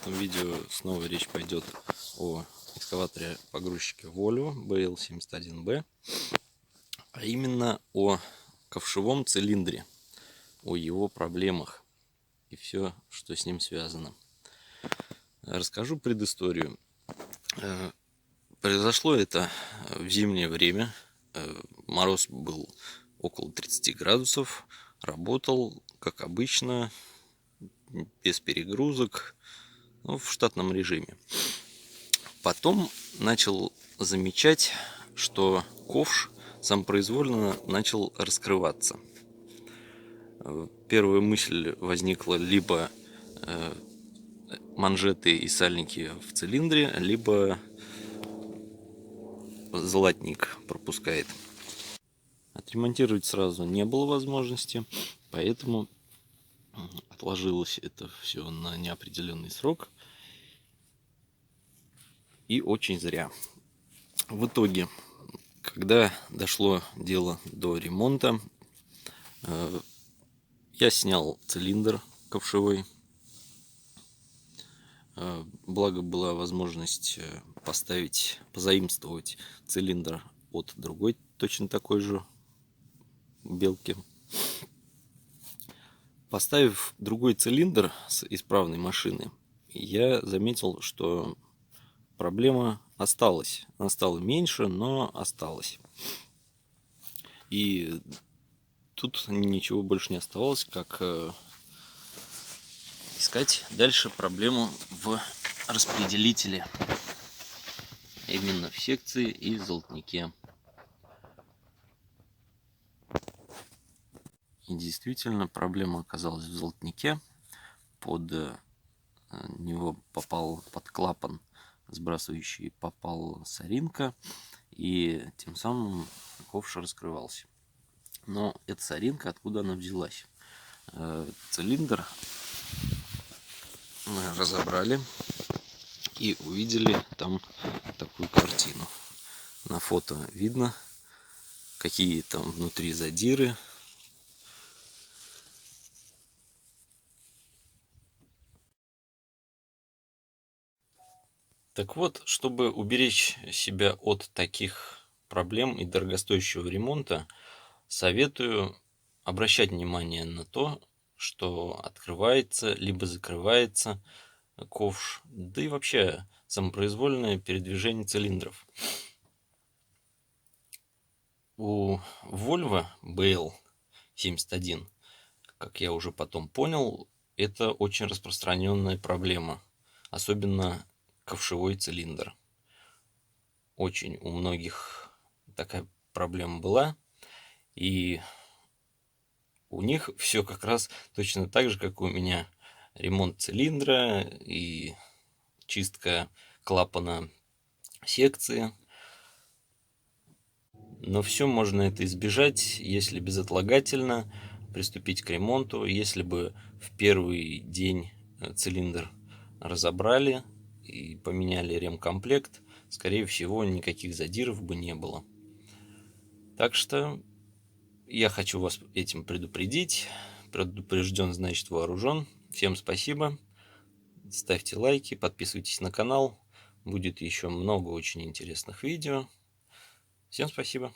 этом видео снова речь пойдет о экскаваторе-погрузчике Volvo BL71B, а именно о ковшевом цилиндре, о его проблемах и все, что с ним связано. Расскажу предысторию. Произошло это в зимнее время. Мороз был около 30 градусов. Работал, как обычно, без перегрузок, в штатном режиме. Потом начал замечать, что ковш самопроизвольно начал раскрываться. Первая мысль возникла: либо манжеты и сальники в цилиндре, либо золотник пропускает. Отремонтировать сразу не было возможности, поэтому отложилось это все на неопределенный срок. И очень зря. В итоге, когда дошло дело до ремонта, я снял цилиндр ковшевой. Благо была возможность позаимствовать цилиндр от другой точно такой же белки. Поставив другой цилиндр с исправной машины, я заметил, что проблема осталась. Она стала меньше, но осталась. И тут ничего больше не оставалось, как искать дальше проблему в распределителе, именно в секции и золотнике. И действительно, проблема оказалась в золотнике. Под него попал, под клапан сбрасывающий, попал соринка, и тем самым ковш раскрывался. Но эта соринка, откуда она взялась? Цилиндр мы разобрали и увидели там такую картину. На фото видно, какие там внутри задиры. Так вот, чтобы уберечь себя от таких проблем и дорогостоящего ремонта, советую обращать внимание на то, что открывается либо закрывается ковш, да и вообще самопроизвольное передвижение цилиндров. У Volvo BL71, как я уже потом понял, это очень распространенная проблема, особенно ковшевой цилиндр. Очень у многих такая проблема была, и у них все как раз точно так же, как у меня. Ремонт цилиндра и чистка клапана секции. Но все можно это избежать, если безотлагательно приступить к ремонту. Если бы в первый день цилиндр разобрали и поменяли ремкомплект, скорее всего, никаких задиров бы не было. Так что я хочу вас этим предупредить. Предупрежден, значит вооружен. Всем спасибо. Ставьте лайки, подписывайтесь на канал. Будет еще много очень интересных видео. Всем спасибо.